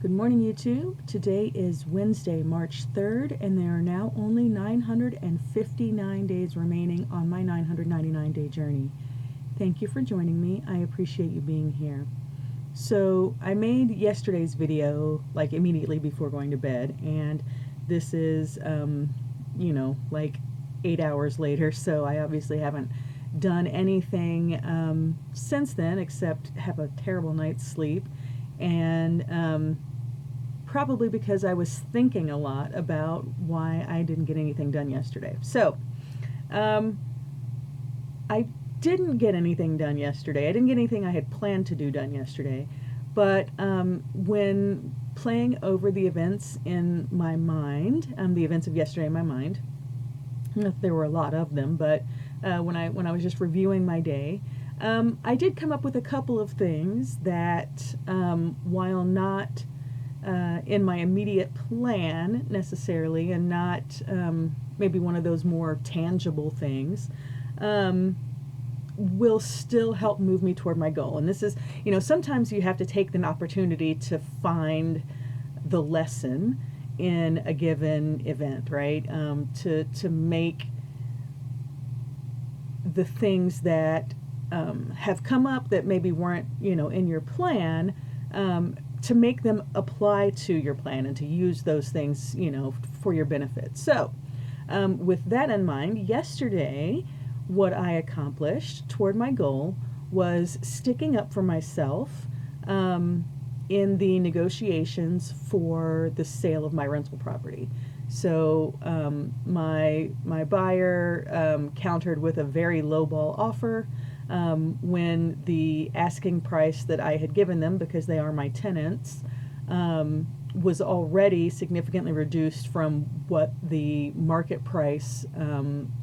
Good morning, YouTube. Today is Wednesday, March 3rd, and there are now only 959 days remaining on my 999-day journey. Thank you for joining me. I appreciate you being here. So I made yesterday's video like immediately before going to bed, and this is, like 8 hours later, so I obviously haven't done anything since then except have a terrible night's sleep, and probably because I was thinking a lot about why I didn't get anything done yesterday. So I didn't get anything done yesterday. I didn't get anything I had planned to do done yesterday, but when playing over the events in my mind, the events of yesterday in my mind, there were a lot of them, but when I was just reviewing my day, I did come up with a couple of things that, while not in my immediate plan necessarily, and not maybe one of those more tangible things, will still help move me toward my goal. And this is, sometimes you have to take an opportunity to find the lesson in a given event, right? To make the things that have come up that maybe weren't, in your plan, to make them apply to your plan and to use those things, for your benefit. So, with that in mind, yesterday, what I accomplished toward my goal was sticking up for myself in the negotiations for the sale of my rental property. So my buyer countered with a very lowball offer when the asking price that I had given them, because they are my tenants, was already significantly reduced from what the market price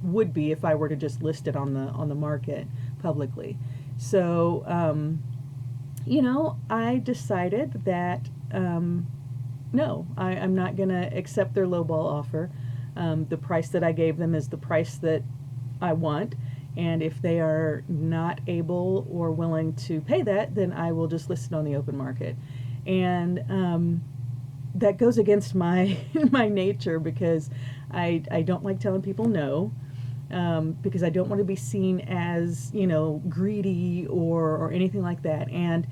would be if I were to just list it on the market publicly. So I decided that no, I'm not going to accept their lowball offer. The price that I gave them is the price that I want, and if they are not able or willing to pay that, then I will just list it on the open market. And that goes against my my nature, because I don't like telling people no, because I don't want to be seen as greedy or anything like that. And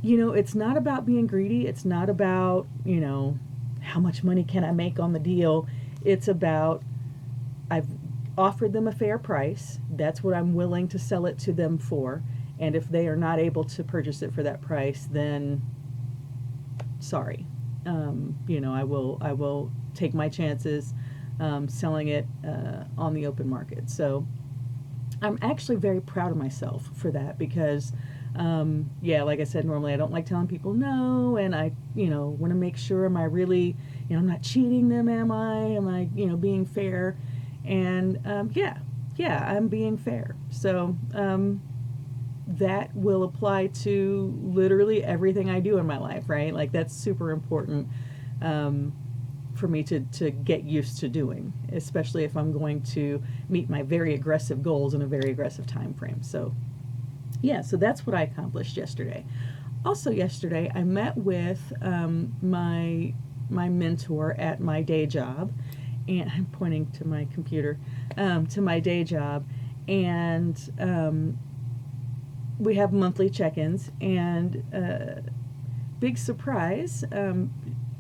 it's not about being greedy. It's not about, how much money can I make on the deal. It's about, I've offered them a fair price. That's what I'm willing to sell it to them for. And if they are not able to purchase it for that price, then sorry. I will take my chances selling it on the open market. So I'm actually very proud of myself for that, because like I said, normally I don't like telling people no, and I, want to make sure, am I really, I'm not cheating them, am I, being fair? And, I'm being fair. So, that will apply to literally everything I do in my life, right? Like, that's super important, for me to get used to doing, especially if I'm going to meet my very aggressive goals in a very aggressive time frame. So, so that's what I accomplished yesterday. Also yesterday, I met with my mentor at my day job, and I'm pointing to my computer, to my day job, and we have monthly check-ins, and big surprise,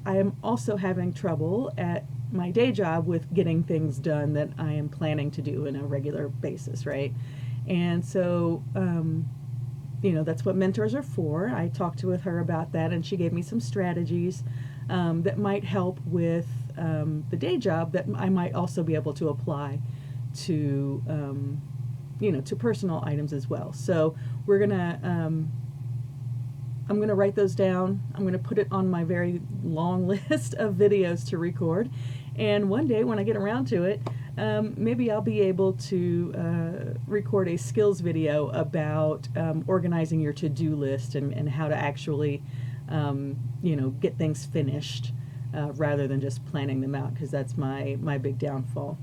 I am also having trouble at my day job with getting things done that I am planning to do on a regular basis, right? And so, that's what mentors are for. I talked with her about that, and she gave me some strategies that might help with the day job that I might also be able to apply to, to personal items as well. So we're gonna, I'm going to write those down. I'm going to put it on my very long list of videos to record. And one day when I get around to it, maybe I'll be able to record a skills video about organizing your to-do list and how to actually, get things finished rather than just planning them out, because that's my big downfall.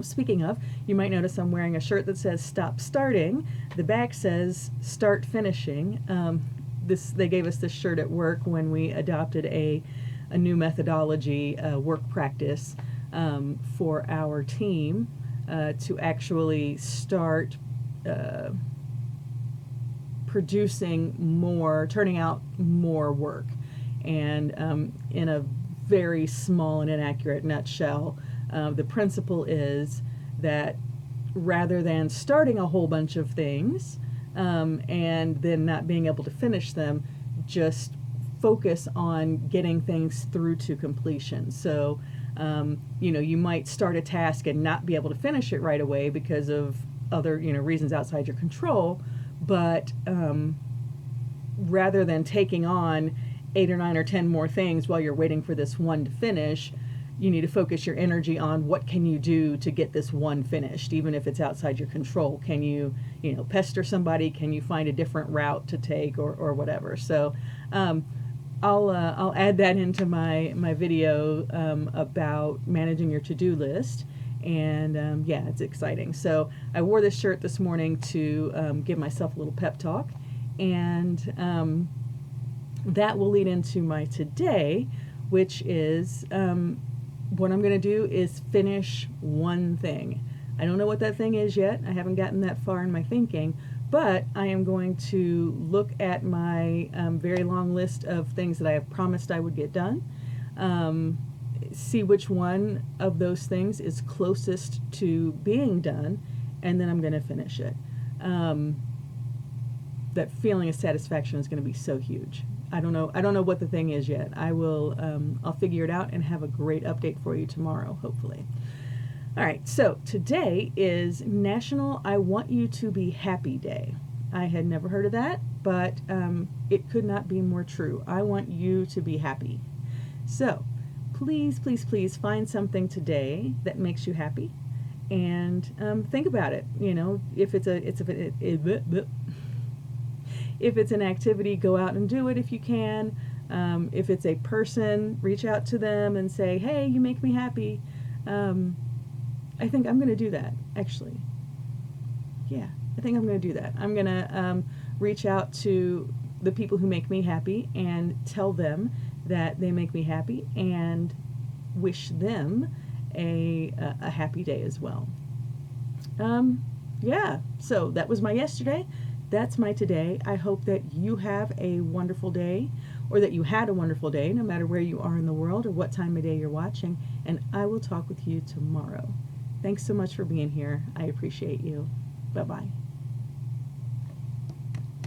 Speaking of, you might notice I'm wearing a shirt that says "Stop Starting." The back says "Start Finishing." they gave us this shirt at work when we adopted a new methodology, work practice, for our team, to actually start producing more, turning out more work. And in a very small and inaccurate nutshell, the principle is that rather than starting a whole bunch of things and then not being able to finish them, just focus on getting things through to completion. So, you might start a task and not be able to finish it right away because of other, reasons outside your control, but rather than taking on 8 or 9 or 10 more things while you're waiting for this one to finish, you need to focus your energy on what can you do to get this one finished, even if it's outside your control. Can you, pester somebody? Can you find a different route to take, or whatever? So I'll add that into my video about managing your to-do list. And yeah, it's exciting. So I wore this shirt this morning to give myself a little pep talk, and that will lead into my today, which is what I'm going to do is finish one thing. I don't know what that thing is yet. I haven't gotten that far in my thinking, but I am going to look at my very long list of things that I have promised I would get done, see which one of those things is closest to being done, and then I'm going to finish it. That feeling of satisfaction is going to be so huge. I don't know what the thing is yet. I'll figure it out and have a great update for you tomorrow, hopefully. All right, so today is National I Want You to Be Happy Day. I had never heard of that, but it could not be more true. I want you to be happy. So please, please, please find something today that makes you happy, and think about it. If it's an activity, go out and do it if you can. If it's a person, reach out to them and say, hey, you make me happy. I think I'm going to do that, actually. Yeah, I think I'm going to do that. I'm going to reach out to the people who make me happy and tell them that they make me happy and wish them a happy day as well. Yeah, so that was my yesterday. That's my today. I hope that you have a wonderful day, or that you had a wonderful day, no matter where you are in the world or what time of day you're watching, and I will talk with you tomorrow. Thanks so much for being here. I appreciate you. Bye-bye.